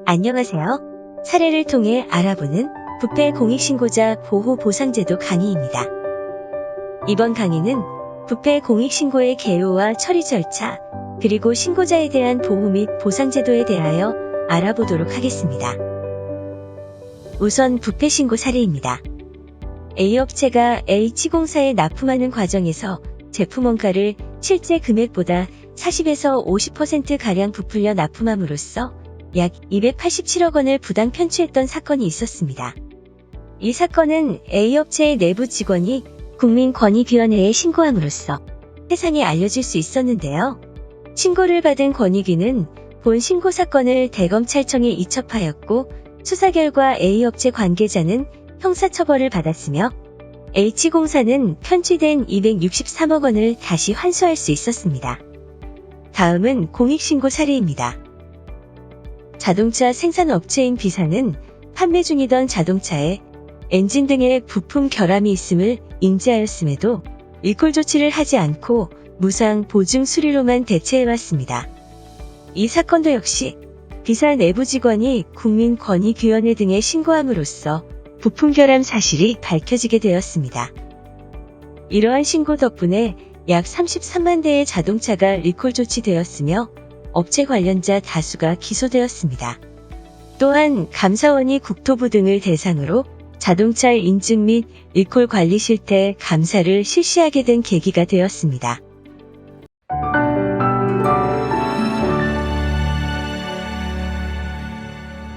안녕하세요. 사례를 통해 알아보는 부패 공익신고자 보호보상제도 강의입니다. 이번 강의는 부패 공익신고의 개요와 처리 절차, 그리고 신고자에 대한 보호 및 보상제도에 대하여 알아보도록 하겠습니다. 우선 부패 신고 사례입니다. A업체가 H공사에 납품하는 과정에서 제품 원가를 실제 금액보다 40에서 50%가량 부풀려 납품함으로써 약 287억 원을 부당 편취했던 사건이 있었습니다. 이 사건은 A업체의 내부 직원이 국민권익위원회에 신고함으로써 세상에 알려질 수 있었는데요. 신고를 받은 권익위는 본 신고 사건을 대검찰청에 이첩하였고 수사 결과 A업체 관계자는 형사처벌을 받았으며 H공사는 편취된 263억 원을 다시 환수할 수 있었습니다. 다음은 공익신고 사례입니다. 자동차 생산업체인 B사는 판매 중이던 자동차에 엔진 등의 부품 결함이 있음을 인지하였음에도 리콜 조치를 하지 않고 무상 보증 수리로만 대체해왔습니다. 이 사건도 역시 B사 내부 직원이 국민권익위원회 등에 신고함으로써 부품 결함 사실이 밝혀지게 되었습니다. 이러한 신고 덕분에 약 33만 대의 자동차가 리콜 조치되었으며 업체 관련자 다수가 기소되었습니다. 또한 감사원이 국토부 등을 대상으로 자동차 인증 및 리콜 관리 실태 감사를 실시하게 된 계기가 되었습니다.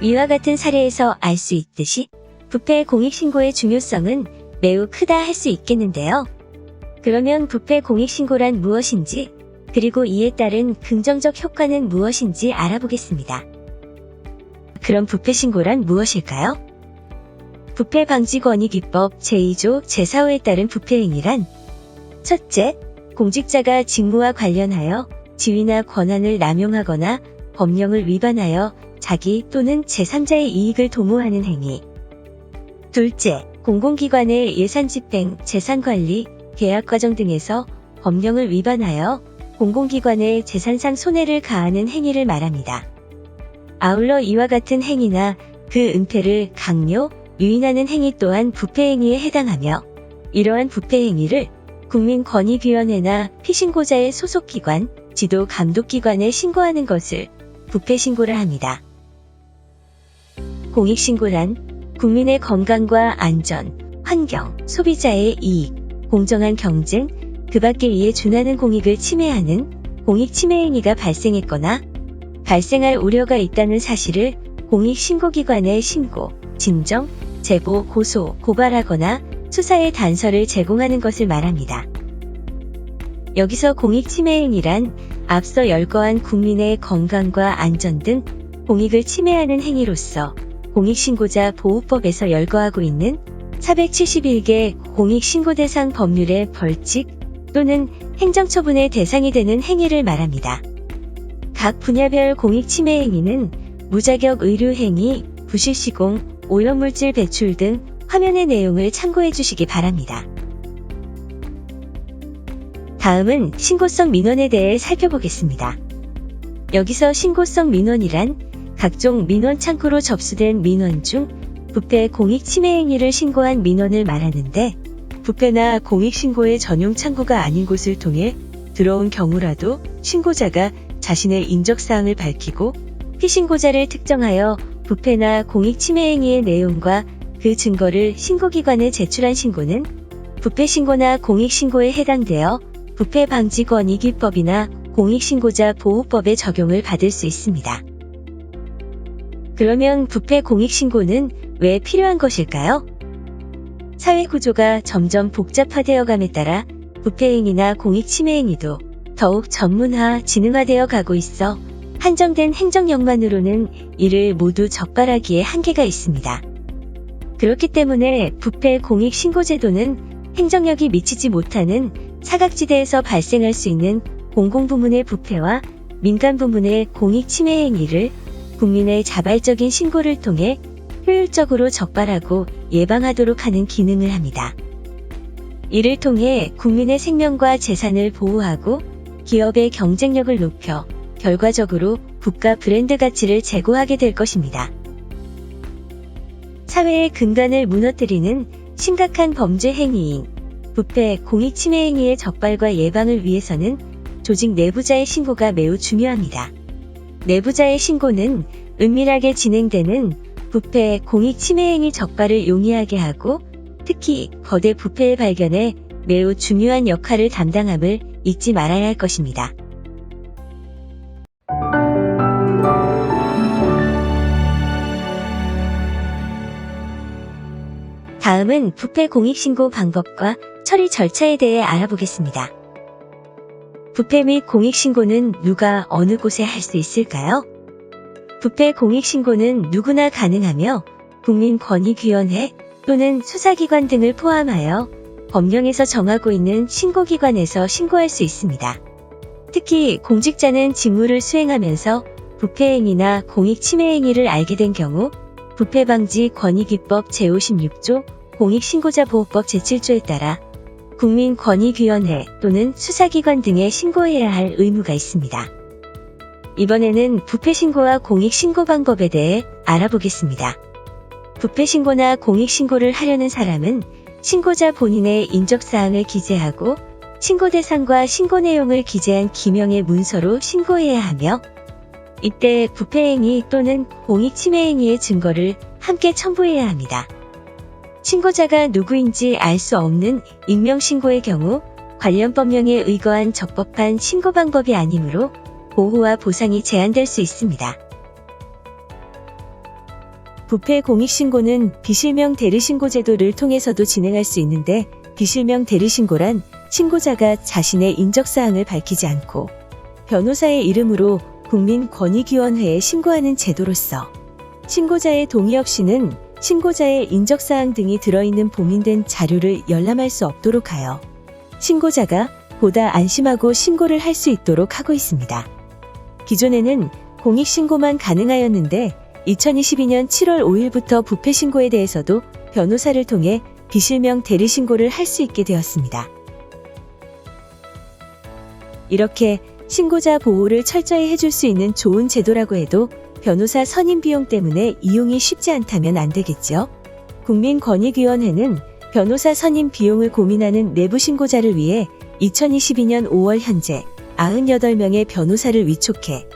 이와 같은 사례에서 알 수 있듯이 부패 공익신고의 중요성은 매우 크다 할 수 있겠는데요. 그러면 부패 공익신고란 무엇인지, 그리고 이에 따른 긍정적 효과는 무엇인지 알아보겠습니다. 그럼 부패 신고란 무엇일까요? 부패방지권익위법 제2조 제4호에 따른 부패행위란 첫째, 공직자가 직무와 관련하여 지위나 권한을 남용하거나 법령을 위반하여 자기 또는 제3자의 이익을 도모하는 행위. 둘째, 공공기관의 예산집행, 재산관리, 계약과정 등에서 법령을 위반하여 공공기관의 재산상 손해를 가하는 행위를 말합니다. 아울러 이와 같은 행위나 그 은폐를 강요, 유인하는 행위 또한 부패행위에 해당하며 이러한 부패행위를 국민권익위원회나 피신고자의 소속기관, 지도감독기관에 신고하는 것을 부패신고라 합니다. 공익신고란 국민의 건강과 안전, 환경, 소비자의 이익, 공정한 경쟁, 그 밖에 이에 준하는 공익을 침해하는 공익침해행위가 발생했거나 발생할 우려가 있다는 사실을 공익신고기관에 신고, 진정, 제보, 고소, 고발하거나 수사의 단서를 제공하는 것을 말합니다. 여기서 공익침해행위란 앞서 열거한 국민의 건강과 안전 등 공익을 침해하는 행위로서 공익신고자 보호법에서 열거하고 있는 471개 공익신고 대상 법률의 벌칙 또는 행정처분의 대상이 되는 행위를 말합니다. 각 분야별 공익침해 행위는 무자격 의료행위, 부실시공, 오염물질 배출 등 화면의 내용을 참고해 주시기 바랍니다. 다음은 신고성 민원에 대해 살펴보겠습니다. 여기서 신고성 민원이란 각종 민원 창구로 접수된 민원 중 부패 공익침해 행위를 신고한 민원을 말하는데 부패나 공익신고의 전용 창구가 아닌 곳을 통해 들어온 경우라도 신고자가 자신의 인적사항을 밝히고 피신고자를 특정하여 부패나 공익침해 행위의 내용과 그 증거를 신고기관에 제출한 신고는 부패신고나 공익신고에 해당되어 부패방지권익위법이나 공익신고자 보호법의 적용을 받을 수 있습니다. 그러면 부패 공익신고는 왜 필요한 것일까요? 사회구조가 점점 복잡화되어감에 따라 부패행위나 공익침해행위도 더욱 전문화, 지능화되어 가고 있어 한정된 행정력만으로는 이를 모두 적발하기에 한계가 있습니다. 그렇기 때문에 부패 공익신고제도는 행정력이 미치지 못하는 사각지대에서 발생할 수 있는 공공부문의 부패와 민간부문의 공익침해 행위를 국민의 자발적인 신고를 통해 효율적으로 적발하고 예방하도록 하는 기능을 합니다. 이를 통해 국민의 생명과 재산을 보호하고 기업의 경쟁력을 높여 결과적으로 부가 브랜드 가치를 제고하게 될 것입니다. 사회의 근간을 무너뜨리는 심각한 범죄 행위인 부패, 공익침해 행위의 적발과 예방을 위해서는 조직 내부자의 신고가 매우 중요합니다. 내부자의 신고는 은밀하게 진행되는 부패, 공익침해 행위 적발을 용이하게 하고 특히 거대 부패의 발견에 매우 중요한 역할을 담당함을 잊지 말아야 할 것입니다. 다음은 부패 공익신고 방법과 처리 절차에 대해 알아보겠습니다. 부패 및 공익신고는 누가 어느 곳에 할 수 있을까요? 부패 공익신고는 누구나 가능하며 국민권익위원회 또는 수사기관 등을 포함하여 법령에서 정하고 있는 신고기관에서 신고할 수 있습니다. 특히 공직자는 직무를 수행하면서 부패행위나 공익침해행위를 알게 된 경우 부패방지권익위법 제56조 공익신고자보호법 제7조에 따라 국민권익위원회 또는 수사기관 등에 신고해야 할 의무가 있습니다. 이번에는 부패신고와 공익신고 방법에 대해 알아보겠습니다. 부패신고나 공익신고를 하려는 사람은 신고자 본인의 인적사항을 기재하고 신고 대상과 신고 내용을 기재한 기명의 문서로 신고해야 하며 이때 부패행위 또는 공익침해행위의 증거를 함께 첨부해야 합니다. 신고자가 누구인지 알 수 없는 익명신고의 경우 관련 법령에 의거한 적법한 신고 방법이 아니므로 보호와 보상이 제한될 수 있습니다. 부패 공익신고는 비실명 대리신고 제도를 통해서도 진행할 수 있는데 비실명 대리신고란 신고자가 자신의 인적사항을 밝히지 않고 변호사의 이름으로 국민권익위원회에 신고하는 제도로서 신고자의 동의 없이는 신고자의 인적사항 등이 들어있는 봉인된 자료를 열람할 수 없도록 하여 신고자가 보다 안심하고 신고를 할 수 있도록 하고 있습니다. 기존에는 공익신고만 가능하였는데 2022년 7월 5일부터 부패신고에 대해서도 변호사를 통해 비실명 대리신고를 할 수 있게 되었습니다. 이렇게 신고자 보호를 철저히 해줄 수 있는 좋은 제도라고 해도 변호사 선임 비용 때문에 이용이 쉽지 않다면 안 되겠죠. 국민권익위원회는 변호사 선임 비용을 고민하는 내부 신고자를 위해 2022년 5월 현재 98명의 변호사를 위촉해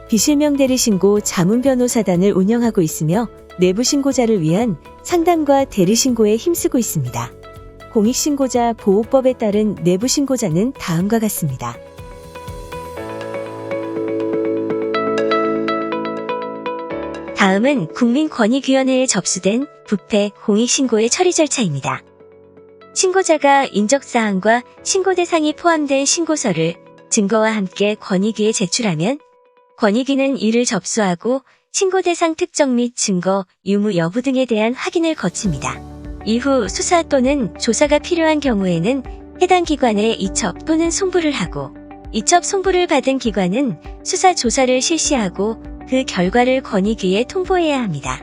비실명 대리신고 자문변호사단을 운영하고 있으며 내부 신고자를 위한 상담과 대리신고에 힘쓰고 있습니다. 공익신고자 보호법에 따른 내부 신고자는 다음과 같습니다. 다음은 국민권익위원회에 접수된 부패 공익신고의 처리 절차입니다. 신고자가 인적사항과 신고 대상이 포함된 신고서를 증거와 함께 권익위에 제출하면 권익위는 이를 접수하고 신고 대상 특정 및 증거, 유무 여부 등에 대한 확인을 거칩니다. 이후 수사 또는 조사가 필요한 경우에는 해당 기관에 이첩 또는 송부를 하고 이첩 송부를 받은 기관은 수사 조사를 실시하고 그 결과를 권익위에 통보해야 합니다.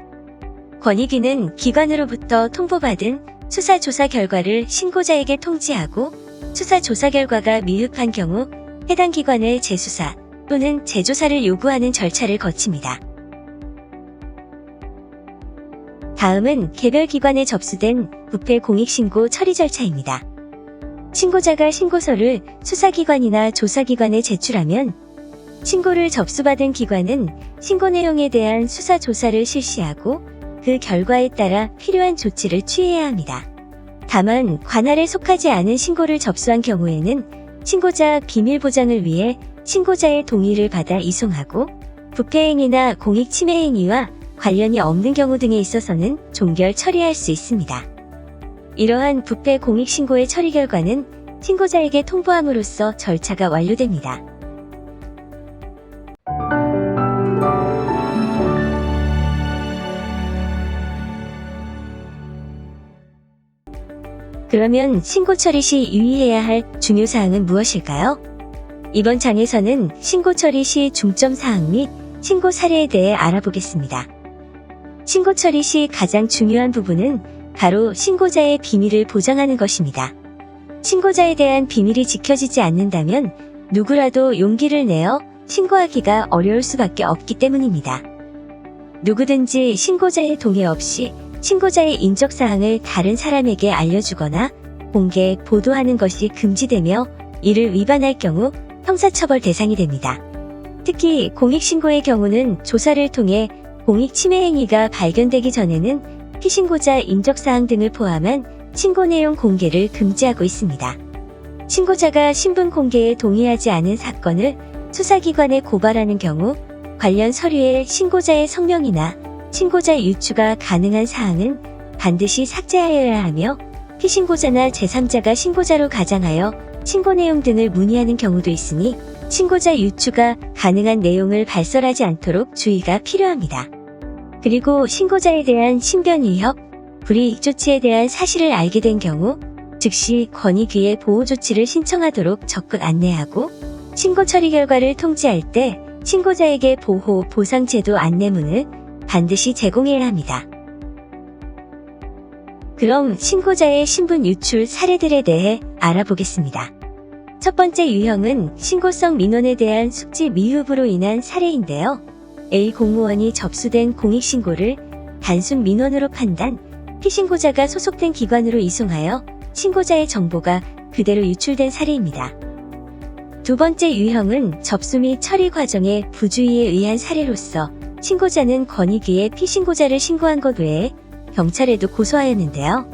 권익위는 기관으로부터 통보받은 수사 조사 결과를 신고자에게 통지하고 수사 조사 결과가 미흡한 경우 해당 기관에 재수사 또는 재조사를 요구하는 절차를 거칩니다. 다음은 개별 기관에 접수된 부패 공익신고 처리 절차입니다. 신고자가 신고서를 수사기관이나 조사기관에 제출하면 신고를 접수받은 기관은 신고 내용에 대한 수사 조사를 실시하고 그 결과에 따라 필요한 조치를 취해야 합니다. 다만 관할에 속하지 않은 신고를 접수한 경우에는 신고자 비밀 보장을 위해 신고자의 동의를 받아 이송하고 부패행위나 공익침해행위와 관련이 없는 경우 등에 있어서는 종결 처리할 수 있습니다. 이러한 부패 공익신고의 처리 결과는 신고자에게 통보함으로써 절차가 완료됩니다. 그러면 신고 처리 시 유의해야 할 중요사항은 무엇일까요? 이번 장에서는 신고 처리 시 중점사항 및 신고 사례에 대해 알아보겠습니다. 신고 처리 시 가장 중요한 부분은 바로 신고자의 비밀을 보장하는 것입니다. 신고자에 대한 비밀이 지켜지지 않는다면 누구라도 용기를 내어 신고하기가 어려울 수밖에 없기 때문입니다. 누구든지 신고자의 동의 없이 신고자의 인적사항을 다른 사람에게 알려주거나 공개, 보도하는 것이 금지되며 이를 위반할 경우 형사처벌 대상이 됩니다. 특히 공익신고의 경우는 조사를 통해 공익침해 행위가 발견되기 전에는 피신고자 인적사항 등을 포함한 신고 내용 공개를 금지하고 있습니다. 신고자가 신분 공개에 동의하지 않은 사건을 수사기관에 고발하는 경우 관련 서류에 신고자의 성명이나 신고자 유추가 가능한 사항은 반드시 삭제하여야 하며 피신고자나 제3자가 신고자로 가장하여 신고 내용 등을 문의하는 경우도 있으니 신고자 유추가 가능한 내용을 발설하지 않도록 주의가 필요합니다. 그리고 신고자에 대한 신변 위협, 불이익 조치에 대한 사실을 알게 된 경우 즉시 권익위에 보호 조치를 신청하도록 적극 안내하고 신고 처리 결과를 통지할 때 신고자에게 보호, 보상 제도 안내문을 반드시 제공해야 합니다. 그럼 신고자의 신분 유출 사례들에 대해 알아보겠습니다. 첫 번째 유형은 신고성 민원에 대한 숙지 미흡으로 인한 사례인데요. A 공무원이 접수된 공익신고를 단순 민원으로 판단, 피신고자가 소속된 기관으로 이송하여 신고자의 정보가 그대로 유출된 사례입니다. 두 번째 유형은 접수 및 처리 과정의 부주의에 의한 사례로서 신고자는 권익위에 피신고자를 신고한 것 외에 경찰에도 고소하였는데요.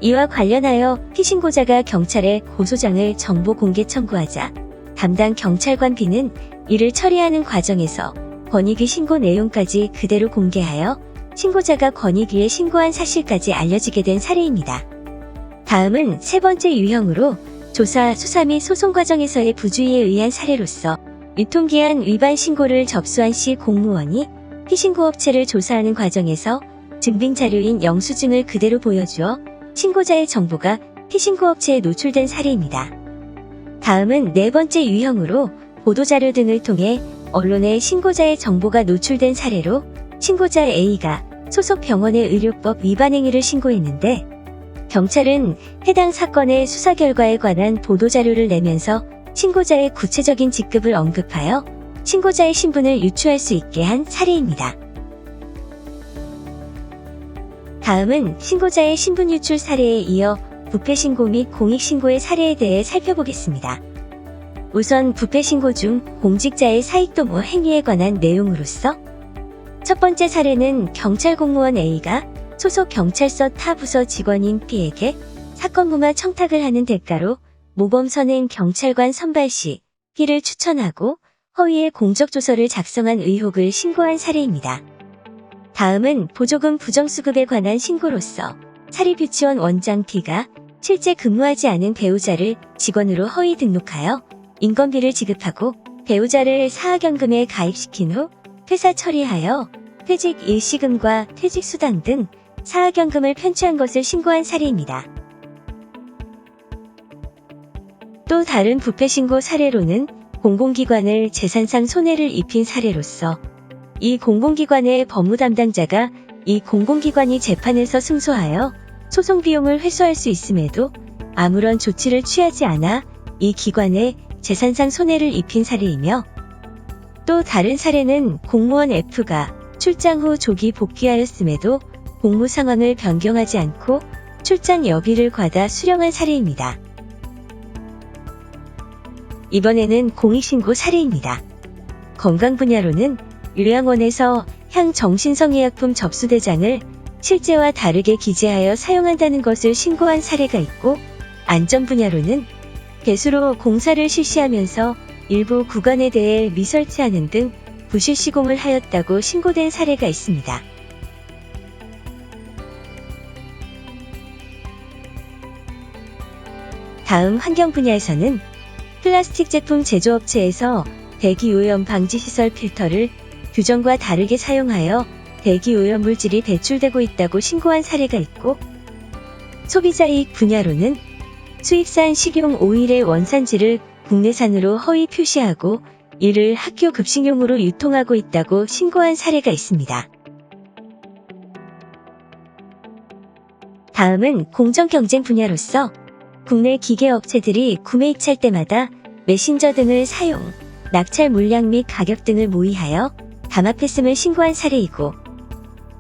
이와 관련하여 피신고자가 경찰에 고소장을 정보 공개 청구하자 담당 경찰관 B는 이를 처리하는 과정에서 권익위 신고 내용까지 그대로 공개하여 신고자가 권익위에 신고한 사실까지 알려지게 된 사례입니다. 다음은 세 번째 유형으로 조사, 수사 및 소송 과정에서의 부주의에 의한 사례로서 유통기한 위반 신고를 접수한 시 공무원이 피신고업체를 조사하는 과정에서 증빙자료인 영수증을 그대로 보여주어 신고자의 정보가 피신고업체에 노출된 사례입니다. 다음은 네 번째 유형으로 보도자료 등을 통해 언론에 신고자의 정보가 노출된 사례로 신고자 A가 소속 병원의 의료법 위반 행위를 신고했는데 경찰은 해당 사건의 수사 결과에 관한 보도자료를 내면서 신고자의 구체적인 직급을 언급하여 신고자의 신분을 유추할 수 있게 한 사례입니다. 다음은 신고자의 신분 유출 사례에 이어 부패신고 및 공익신고의 사례에 대해 살펴보겠습니다. 우선 부패신고 중 공직자의 사익도모 행위에 관한 내용으로서 첫 번째 사례는 경찰 공무원 A가 소속 경찰서 타 부서 직원인 B에게 사건 무마 청탁을 하는 대가로 모범 선행 경찰관 선발 시 B를 추천하고 허위의 공적조서를 작성한 의혹을 신고한 사례입니다. 다음은 보조금 부정수급에 관한 신고로서 사립유치원 원장 B가 실제 근무하지 않은 배우자를 직원으로 허위 등록하여 인건비를 지급하고 배우자를 사학연금에 가입시킨 후 회사 처리하여 퇴직 일시금과 퇴직수당 등 사학연금을 편취한 것을 신고한 사례입니다. 또 다른 부패신고 사례로는 공공기관을 재산상 손해를 입힌 사례로서 이 공공기관의 법무담당자가 이 공공기관이 재판에서 승소하여 소송 비용을 회수할 수 있음에도 아무런 조치를 취하지 않아 이 기관에 재산상 손해를 입힌 사례이며 또 다른 사례는 공무원 F가 출장 후 조기 복귀하였음에도 공무 상황을 변경하지 않고 출장 여비를 과다 수령한 사례입니다. 이번에는 공익신고 사례입니다. 건강 분야로는 요양원에서 향정신성의약품 접수대장을 실제와 다르게 기재하여 사용한다는 것을 신고한 사례가 있고 안전 분야로는 배수로 공사를 실시하면서 일부 구간에 대해 미설치하는 등 부실 시공을 하였다고 신고된 사례가 있습니다. 다음 환경 분야에서는 플라스틱 제품 제조업체에서 대기오염 방지시설 필터를 규정과 다르게 사용하여 대기오염 물질이 배출되고 있다고 신고한 사례가 있고 소비자 이익 분야로는 수입산 식용 오일의 원산지를 국내산으로 허위 표시하고 이를 학교 급식용으로 유통하고 있다고 신고한 사례가 있습니다. 다음은 공정경쟁 분야로서 국내 기계업체들이 구매 입찰 때마다 메신저 등을 사용, 낙찰 물량 및 가격 등을 모의하여 담합했음을 신고한 사례이고,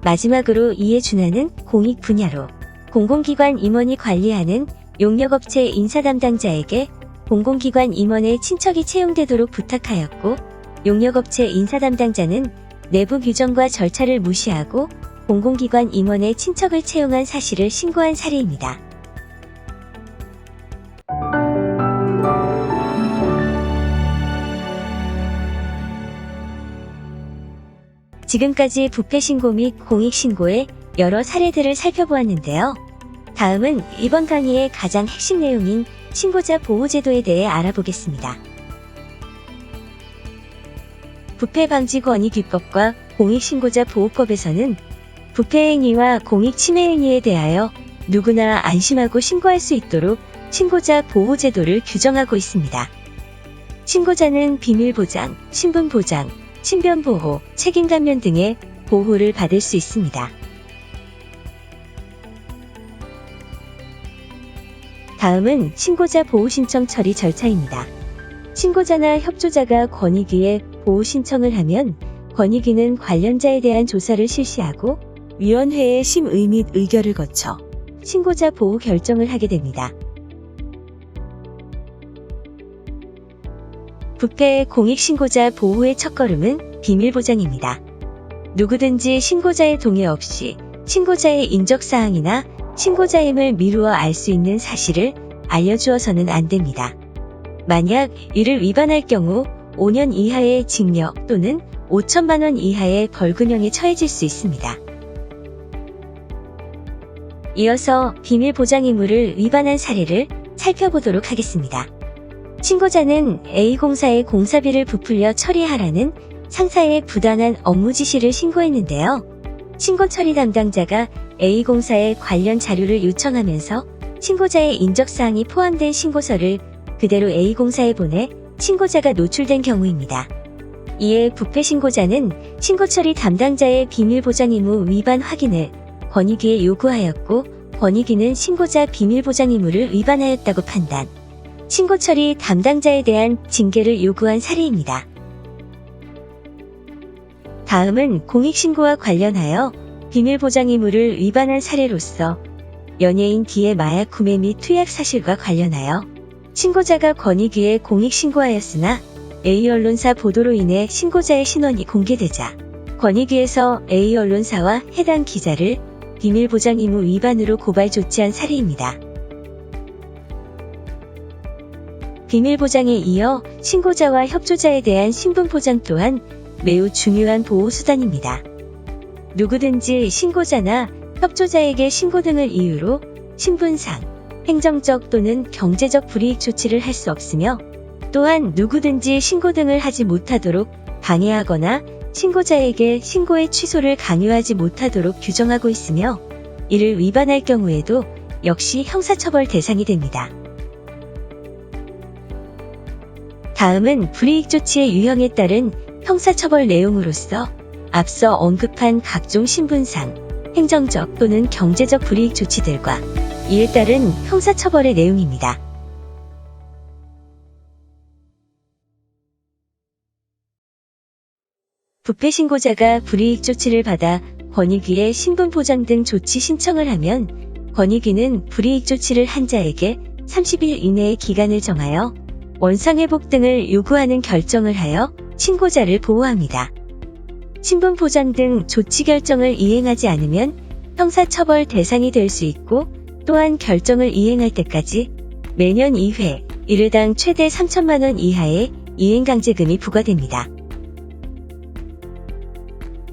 마지막으로 이에 준하는 공익 분야로 공공기관 임원이 관리하는 용역업체 인사 담당자에게 공공기관 임원의 친척이 채용되도록 부탁하였고, 용역업체 인사 담당자는 내부 규정과 절차를 무시하고 공공기관 임원의 친척을 채용한 사실을 신고한 사례입니다. 지금까지 부패신고 및 공익신고의 여러 사례들을 살펴보았는데요. 다음은 이번 강의의 가장 핵심 내용인 신고자 보호제도에 대해 알아보겠습니다. 부패방지권익위법과 공익신고자 보호법에서는 부패행위와 공익침해행위에 대하여 누구나 안심하고 신고할 수 있도록 신고자 보호제도를 규정하고 있습니다. 신고자는 비밀보장, 신분보장, 신변보호, 책임감면 등의 보호를 받을 수 있습니다. 다음은 신고자 보호신청 처리 절차입니다. 신고자나 협조자가 권익위에 보호신청을 하면 권익위는 관련자에 대한 조사를 실시하고 위원회의 심의 및 의결을 거쳐 신고자 보호 결정을 하게 됩니다. 부패 공익신고자 보호의 첫걸음은 비밀보장입니다. 누구든지 신고자의 동의 없이 신고자의 인적사항이나 신고자임을 미루어 알 수 있는 사실을 알려주어서는 안 됩니다. 만약 이를 위반할 경우 5년 이하의 징역 또는 5천만 원 이하의 벌금형에 처해질 수 있습니다. 이어서 비밀보장 의무를 위반한 사례를 살펴보도록 하겠습니다. 신고자는 A공사에 공사비를 부풀려 처리하라는 상사의 부당한 업무 지시를 신고했는데요. 신고 처리 담당자가 A공사에 관련 자료를 요청하면서 신고자의 인적사항이 포함된 신고서를 그대로 A공사에 보내 신고자가 노출된 경우입니다. 이에 부패 신고자는 신고 처리 담당자의 비밀보장 의무 위반 확인을 권익위에 요구하였고, 권익위는 신고자 비밀보장 의무를 위반하였다고 판단, 신고 처리 담당자에 대한 징계를 요구한 사례입니다. 다음은 공익신고와 관련하여 비밀보장 의무를 위반한 사례로서 연예인 D의 마약 구매 및 투약 사실과 관련하여 신고자가 권익위에 공익신고하였으나 A 언론사 보도로 인해 신고자의 신원이 공개되자 권익위에서 A 언론사와 해당 기자를 비밀보장 의무 위반으로 고발 조치한 사례입니다. 비밀보장에 이어 신고자와 협조자에 대한 신분보장 또한 매우 중요한 보호수단입니다. 누구든지 신고자나 협조자에게 신고 등을 이유로 신분상, 행정적 또는 경제적 불이익 조치를 할 수 없으며, 또한 누구든지 신고 등을 하지 못하도록 방해하거나 신고자에게 신고의 취소를 강요하지 못하도록 규정하고 있으며, 이를 위반할 경우에도 역시 형사처벌 대상이 됩니다. 다음은 불이익 조치의 유형에 따른 형사처벌 내용으로서 앞서 언급한 각종 신분상, 행정적 또는 경제적 불이익 조치들과 이에 따른 형사처벌의 내용입니다. 부패 신고자가 불이익 조치를 받아 권익위에 신분보장 등 조치 신청을 하면 권익위는 불이익 조치를 한 자에게 30일 이내의 기간을 정하여 원상회복 등을 요구하는 결정을 하여 신고자를 보호합니다. 신분보장 등 조치 결정을 이행하지 않으면 형사처벌 대상이 될 수 있고, 또한 결정을 이행할 때까지 매년 2회, 일회당 최대 3천만 원 이하의 이행강제금이 부과됩니다.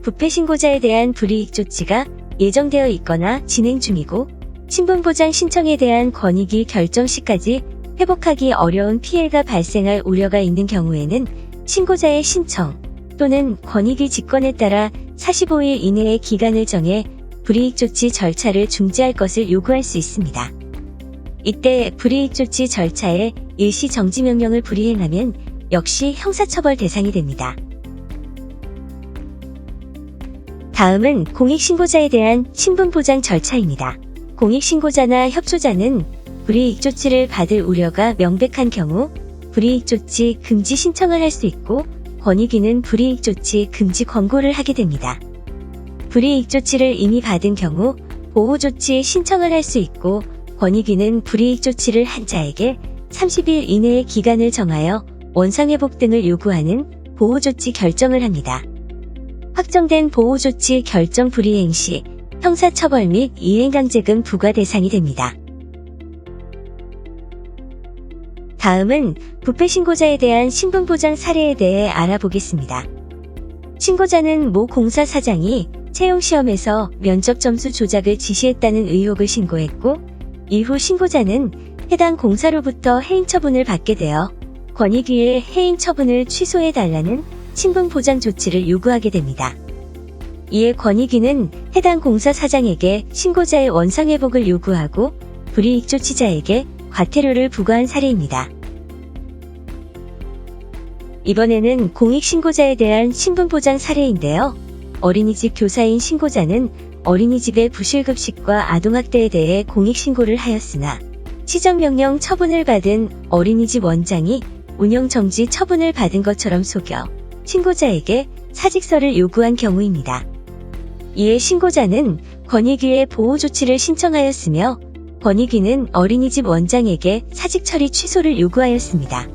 부패 신고자에 대한 불이익 조치가 예정되어 있거나 진행 중이고, 신분보장 신청에 대한 권익위 결정 시까지 회복하기 어려운 피해가 발생할 우려가 있는 경우에는 신고자의 신청 또는 권익위 직권에 따라 45일 이내의 기간을 정해 불이익 조치 절차를 중지할 것을 요구할 수 있습니다. 이때 불이익 조치 절차에 일시 정지 명령을 불이행하면 역시 형사처벌 대상이 됩니다. 다음은 공익신고자에 대한 신분보장 절차입니다. 공익신고자나 협조자는 불이익 조치를 받을 우려가 명백한 경우 불이익 조치 금지 신청을 할 수 있고 권익위는 불이익 조치 금지 권고를 하게 됩니다. 불이익 조치를 이미 받은 경우 보호 조치 신청을 할 수 있고 권익위는 불이익 조치를 한 자에게 30일 이내의 기간을 정하여 원상회복 등을 요구하는 보호 조치 결정을 합니다. 확정된 보호 조치 결정 불이행 시 형사처벌 및 이행강제금 부과 대상이 됩니다. 다음은 부패 신고자에 대한 신분보장 사례에 대해 알아보겠습니다. 신고자는 모 공사 사장이 채용시험에서 면접 점수 조작을 지시했다는 의혹을 신고했고, 이후 신고자는 해당 공사로부터 해임 처분을 받게 되어 권익위에 해임 처분을 취소해달라는 신분보장 조치를 요구하게 됩니다. 이에 권익위는 해당 공사 사장에게 신고자의 원상회복을 요구하고 불이익 조치자에게 과태료를 부과한 사례입니다. 이번에는 공익신고자에 대한 신분보장 사례인데요. 어린이집 교사인 신고자는 어린이집의 부실급식과 아동학대에 대해 공익신고를 하였으나 시정명령 처분을 받은 어린이집 원장이 운영정지 처분을 받은 것처럼 속여 신고자에게 사직서를 요구한 경우입니다. 이에 신고자는 권익위에 보호조치를 신청하였으며 권익위는 어린이집 원장에게 사직 처리 취소를 요구하였습니다.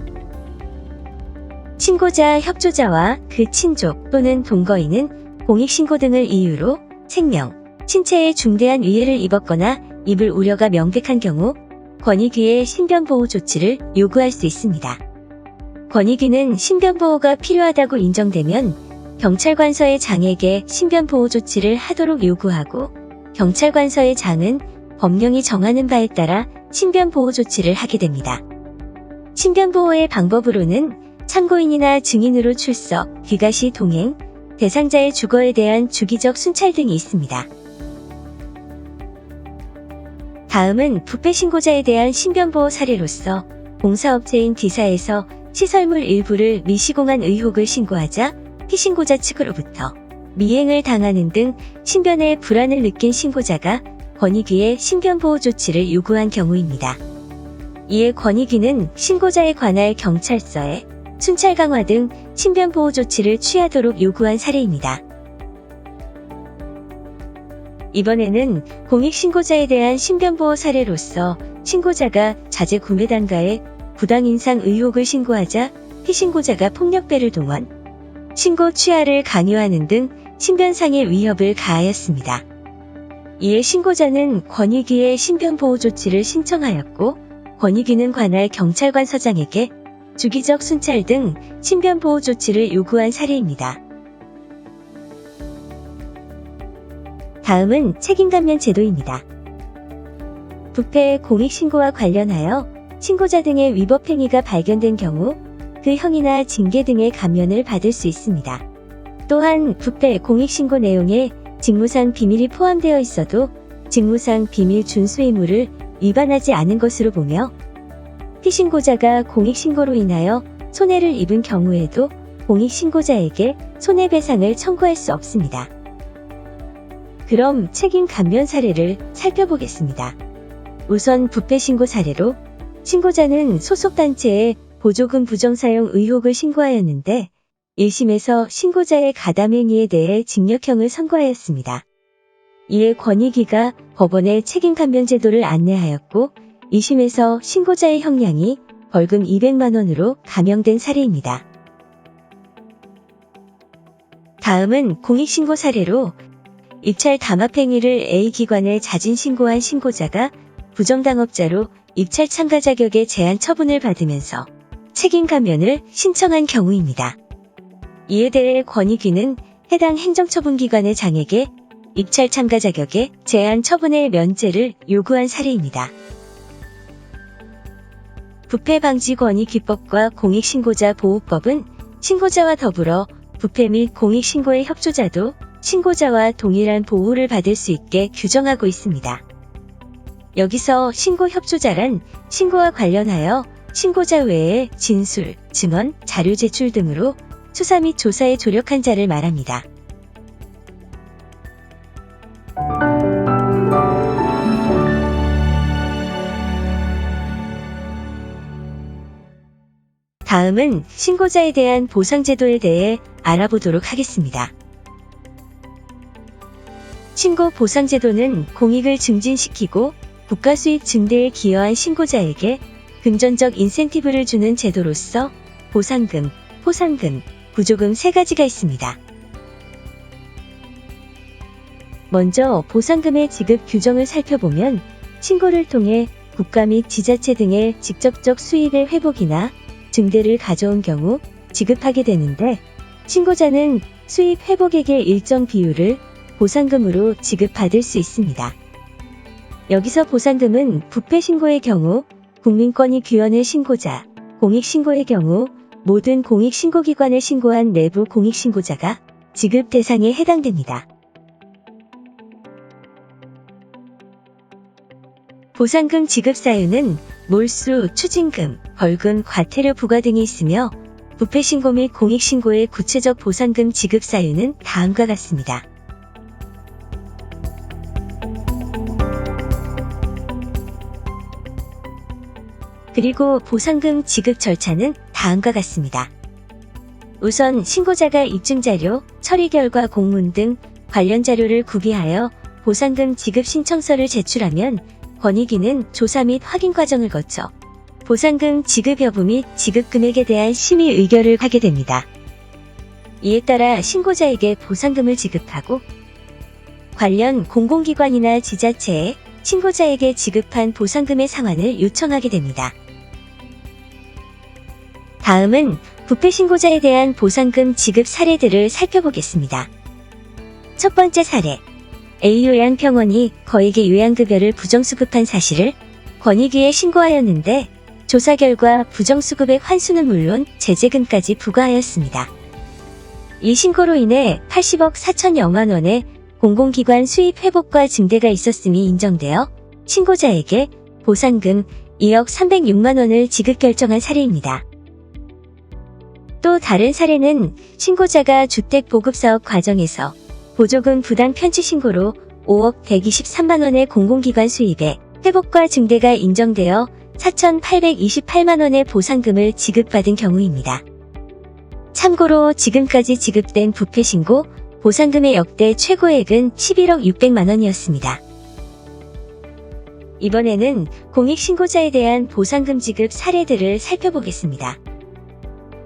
신고자 협조자와 그 친족 또는 동거인은 공익신고 등을 이유로 생명, 신체에 중대한 위해를 입었거나 입을 우려가 명백한 경우 권익위에 신변보호 조치를 요구할 수 있습니다. 권익위는 신변보호가 필요하다고 인정되면 경찰관서의 장에게 신변보호 조치를 하도록 요구하고 경찰관서의 장은 법령이 정하는 바에 따라 신변보호 조치를 하게 됩니다. 신변보호의 방법으로는 참고인이나 증인으로 출석, 귀가시 동행, 대상자의 주거에 대한 주기적 순찰 등이 있습니다. 다음은 부패 신고자에 대한 신변보호 사례로서 공사업체인 D사에서 시설물 일부를 미시공한 의혹을 신고하자 피신고자 측으로부터 미행을 당하는 등 신변에 불안을 느낀 신고자가 권익위에 신변보호 조치를 요구한 경우입니다. 이에 권익위는 신고자에 관할 경찰서에 순찰 강화 등 신변보호 조치를 취하도록 요구한 사례입니다. 이번에는 공익신고자에 대한 신변보호 사례로서 신고자가 자재 구매단가에 부당인상 의혹을 신고하자 피신고자가 폭력배를 동원, 신고 취하를 강요하는 등 신변상의 위협을 가하였습니다. 이에 신고자는 권익위에 신변보호 조치를 신청하였고 권익위는 관할 경찰관서장에게 주기적 순찰 등 신변보호 조치를 요구한 사례입니다. 다음은 책임감면 제도입니다. 부패 공익신고와 관련하여 신고자 등의 위법 행위가 발견된 경우 그 형이나 징계 등의 감면을 받을 수 있습니다. 또한 부패 공익신고 내용에 직무상 비밀이 포함되어 있어도 직무상 비밀 준수 의무를 위반하지 않은 것으로 보며 피신고자가 공익신고로 인하여 손해를 입은 경우에도 공익신고자에게 손해배상을 청구할 수 없습니다. 그럼 책임 감면 사례를 살펴보겠습니다. 우선 부패 신고 사례로 신고자는 소속단체에 보조금 부정사용 의혹을 신고하였는데 1심에서 신고자의 가담행위에 대해 징역형을 선고하였습니다. 이에 권익위가 법원에 책임 감면 제도를 안내하였고 2심에서 신고자의 형량이 벌금 200만 원으로 감형된 사례입니다. 다음은 공익신고 사례로 입찰 담합행위를 A기관에 자진신고한 신고자가 부정당업자로 입찰 참가 자격의 제한 처분을 받으면서 책임 감면을 신청한 경우입니다. 이에 대해 권익위는 해당 행정처분기관의 장에게 입찰 참가 자격의 제한 처분의 면제를 요구한 사례입니다. 부패방지권익기법과 공익신고자 보호법은 신고자와 더불어 부패 및 공익신고의 협조자도 신고자와 동일한 보호를 받을 수 있게 규정하고 있습니다. 여기서 신고 협조자란 신고와 관련하여 신고자 외에 진술, 증언, 자료 제출 등으로 수사 및 조사에 조력한 자를 말합니다. 다음은 신고자에 대한 보상제도에 대해 알아보도록 하겠습니다. 신고 보상제도는 공익을 증진시키고 국가 수익 증대에 기여한 신고자에게 금전적 인센티브를 주는 제도로서 보상금, 포상금, 구조금 세 가지가 있습니다. 먼저 보상금의 지급 규정을 살펴보면 신고를 통해 국가 및 지자체 등의 직접적 수익의 회복이나 증대를 가져온 경우 지급하게 되는데, 신고자는 수익 회복액의 일정 비율을 보상금으로 지급받을 수 있습니다. 여기서 보상금은 부패 신고의 경우 국민권익 규원을 신고자, 공익 신고의 경우 모든 공익 신고기관을 신고한 내부 공익 신고자가 지급 대상에 해당됩니다. 보상금 지급 사유는 몰수, 추징금, 벌금, 과태료 부과 등이 있으며 부패 신고 및 공익 신고의 구체적 보상금 지급 사유는 다음과 같습니다. 그리고 보상금 지급 절차는 다음과 같습니다. 우선 신고자가 입증자료, 처리 결과 공문 등 관련 자료를 구비하여 보상금 지급 신청서를 제출하면 권익위는 조사 및 확인 과정을 거쳐 보상금 지급 여부 및 지급 금액에 대한 심의 의결을 하게 됩니다. 이에 따라 신고자에게 보상금을 지급하고 관련 공공기관이나 지자체에 신고자에게 지급한 보상금의 상환을 요청하게 됩니다. 다음은 부패 신고자에 대한 보상금 지급 사례들을 살펴보겠습니다. 첫 번째 사례, A 요양병원이 거액의 요양급여를 부정수급한 사실을 권익위에 신고하였는데 조사 결과 부정수급액 환수는 물론 제재금까지 부과하였습니다. 이 신고로 인해 80억 4천여만 원의 공공기관 수입 회복과 증대가 있었음이 인정되어 신고자에게 보상금 2억 306만 원을 지급 결정한 사례입니다. 또 다른 사례는 신고자가 주택보급사업 과정에서 보조금 부당 편취 신고로 5억 123만 원의 공공기관 수입에 회복과 증대가 인정되어 4,828만 원의 보상금을 지급받은 경우입니다. 참고로 지금까지 지급된 부패 신고 보상금의 역대 최고액은 11억 600만 원이었습니다. 이번에는 공익신고자에 대한 보상금 지급 사례들을 살펴보겠습니다.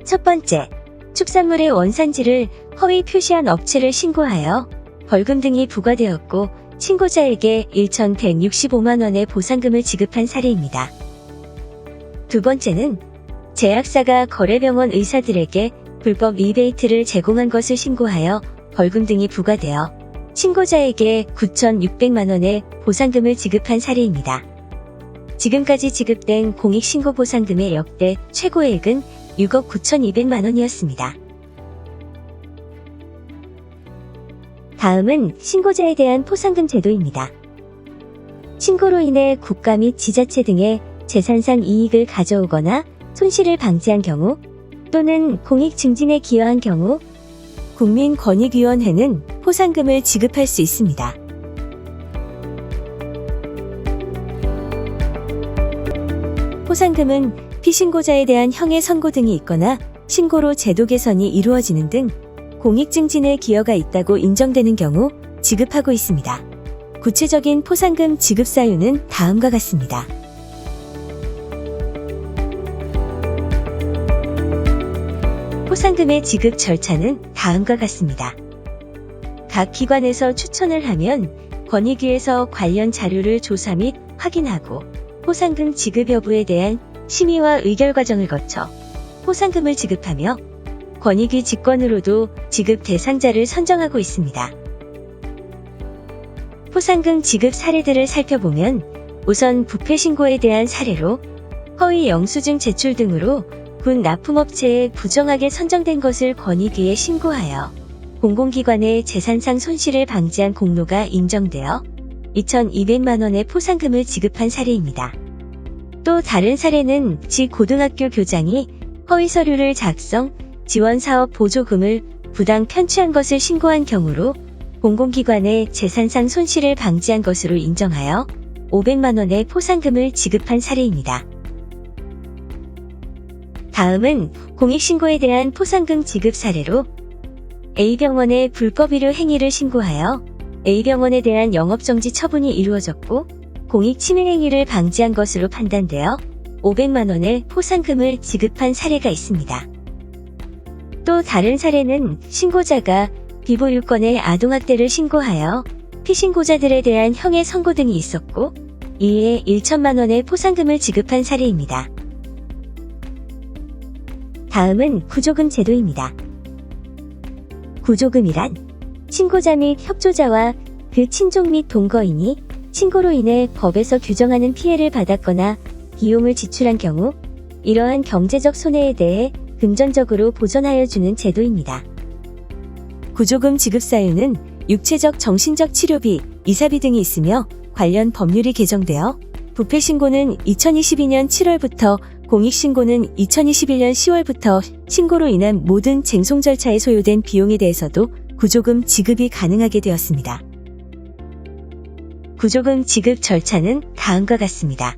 첫 번째, 축산물의 원산지를 허위 표시한 업체를 신고하여 벌금 등이 부과되었고 신고자에게 1,165만 원의 보상금을 지급한 사례입니다. 두 번째는 제약사가 거래병원 의사들에게 불법 리베이트를 제공한 것을 신고하여 벌금 등이 부과되어 신고자에게 9,600만 원의 보상금을 지급한 사례입니다. 지금까지 지급된 공익신고 보상금의 역대 최고액은 6억 9,200만 원이었습니다. 다음은 신고자에 대한 포상금 제도입니다. 신고로 인해 국가 및 지자체 등의 재산상 이익을 가져오거나 손실을 방지한 경우 또는 공익 증진에 기여한 경우 국민권익위원회는 포상금을 지급할 수 있습니다. 포상금은 피신고자에 대한 형의 선고 등이 있거나 신고로 제도 개선이 이루어지는 등 공익 증진에 기여가 있다고 인정되는 경우 지급하고 있습니다. 구체적인 포상금 지급 사유는 다음과 같습니다. 포상금의 지급 절차는 다음과 같습니다. 각 기관에서 추천을 하면 권익위에서 관련 자료를 조사 및 확인하고 포상금 지급 여부에 대한 심의와 의결 과정을 거쳐 포상금을 지급하며 권익위 직권으로도 지급 대상자를 선정하고 있습니다. 포상금 지급 사례들을 살펴보면 우선 부패 신고에 대한 사례로 허위 영수증 제출 등으로 군 납품업체에 부정하게 선정된 것을 권익위에 신고하여 공공기관의 재산상 손실을 방지한 공로가 인정되어 2,200만 원의 포상금을 지급한 사례입니다. 또 다른 사례는 고등학교 교장이 허위 서류를 작성, 지원사업 보조금을 부당 편취한 것을 신고한 경우로 공공기관의 재산상 손실을 방지한 것으로 인정하여 500만 원의 포상금을 지급한 사례입니다. 다음은 공익신고에 대한 포상금 지급 사례로 A병원에 불법의료 행위를 신고하여 A병원에 대한 영업정지 처분이 이루어졌고 공익침해 행위를 방지한 것으로 판단되어 500만 원의 포상금을 지급한 사례가 있습니다. 또 다른 사례는 신고자가 비보육건의 아동학대를 신고하여 피신고자들에 대한 형의 선고 등이 있었고 이에 1천만 원의 포상금을 지급한 사례입니다. 다음은 구조금 제도입니다. 구조금이란 신고자 및 협조자와 그 친족 및 동거인이 신고로 인해 법에서 규정하는 피해를 받았거나 비용을 지출한 경우 이러한 경제적 손해에 대해 금전적으로 보전하여 주는 제도입니다. 구조금 지급 사유는 육체적, 정신적 치료비, 이사비 등이 있으며 관련 법률이 개정되어 부패신고는 2022년 7월부터 공익신고는 2021년 10월부터 신고로 인한 모든 쟁송 절차에 소요된 비용에 대해서도 구조금 지급이 가능하게 되었습니다. 구조금 지급 절차는 다음과 같습니다.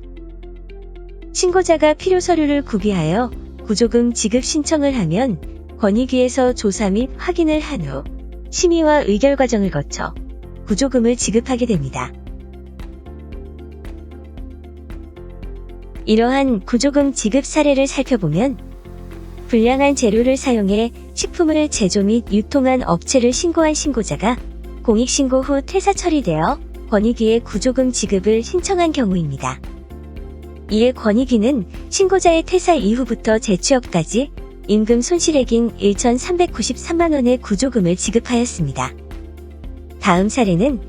신고자가 필요 서류를 구비하여 구조금 지급 신청을 하면 권익위에서 조사 및 확인을 한 후 심의와 의결 과정을 거쳐 구조금을 지급하게 됩니다. 이러한 구조금 지급 사례를 살펴보면 불량한 재료를 사용해 식품을 제조 및 유통한 업체를 신고한 신고자가 공익신고 후 퇴사 처리되어 권익위에 구조금 지급을 신청한 경우입니다. 이에 권익위는 신고자의 퇴사 이후부터 재취업까지 임금 손실액인 1,393만 원의 구조금을 지급하였습니다. 다음 사례는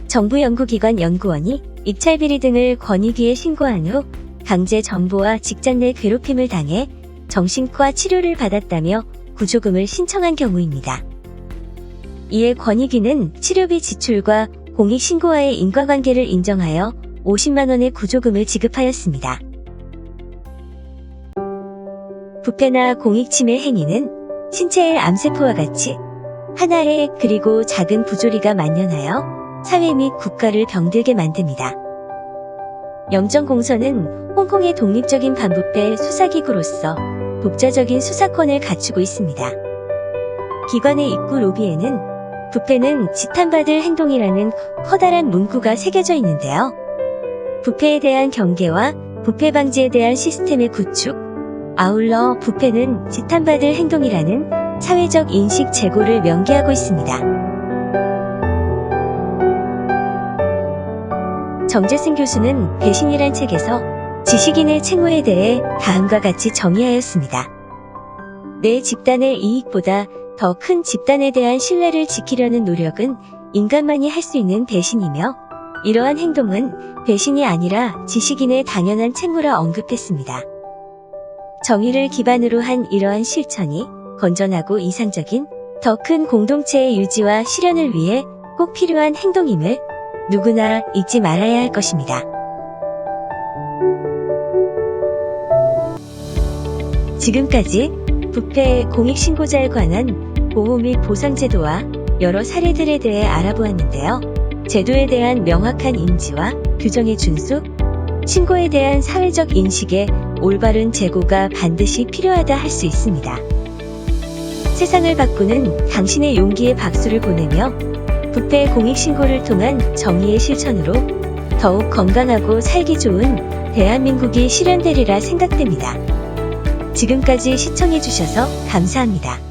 정부 연구기관 연구원이 입찰비리 등을 권익위에 신고한 후 강제 전보와 직장 내 괴롭힘을 당해 정신과 치료를 받았다며 구조금을 신청한 경우입니다. 이에 권익위는 치료비 지출과 공익신고와의 인과관계를 인정하여 50만 원의 구조금을 지급하였습니다. 부패나 공익침해 행위는 신체의 암세포와 같이 하나의 그리고 작은 부조리가 만연하여 사회 및 국가를 병들게 만듭니다. 영정공서는 홍콩의 독립적인 반부패 수사기구로서 독자적인 수사권을 갖추고 있습니다. 기관의 입구 로비에는 부패는 지탄받을 행동이라는 커다란 문구가 새겨져 있는데요. 부패에 대한 경계와 부패 방지에 대한 시스템의 구축, 아울러 부패는 지탄받을 행동이라는 사회적 인식 제고를 명기하고 있습니다. 정재승 교수는 배신이란 책에서 지식인의 책무에 대해 다음과 같이 정의하였습니다. 내 집단의 이익보다 더 큰 집단에 대한 신뢰를 지키려는 노력은 인간만이 할 수 있는 배신이며 이러한 행동은 배신이 아니라 지식인의 당연한 책무라 언급했습니다. 정의를 기반으로 한 이러한 실천이 건전하고 이상적인 더 큰 공동체의 유지와 실현을 위해 꼭 필요한 행동임을 누구나 잊지 말아야 할 것입니다. 지금까지 부패 공익신고자에 관한 보호 및 보상제도와 여러 사례들에 대해 알아보았는데요. 제도에 대한 명확한 인지와 규정의 준수, 신고에 대한 사회적 인식의 올바른 제고가 반드시 필요하다 할 수 있습니다. 세상을 바꾸는 당신의 용기에 박수를 보내며 부패 공익신고를 통한 정의의 실천으로 더욱 건강하고 살기 좋은 대한민국이 실현되리라 생각됩니다. 지금까지 시청해주셔서 감사합니다.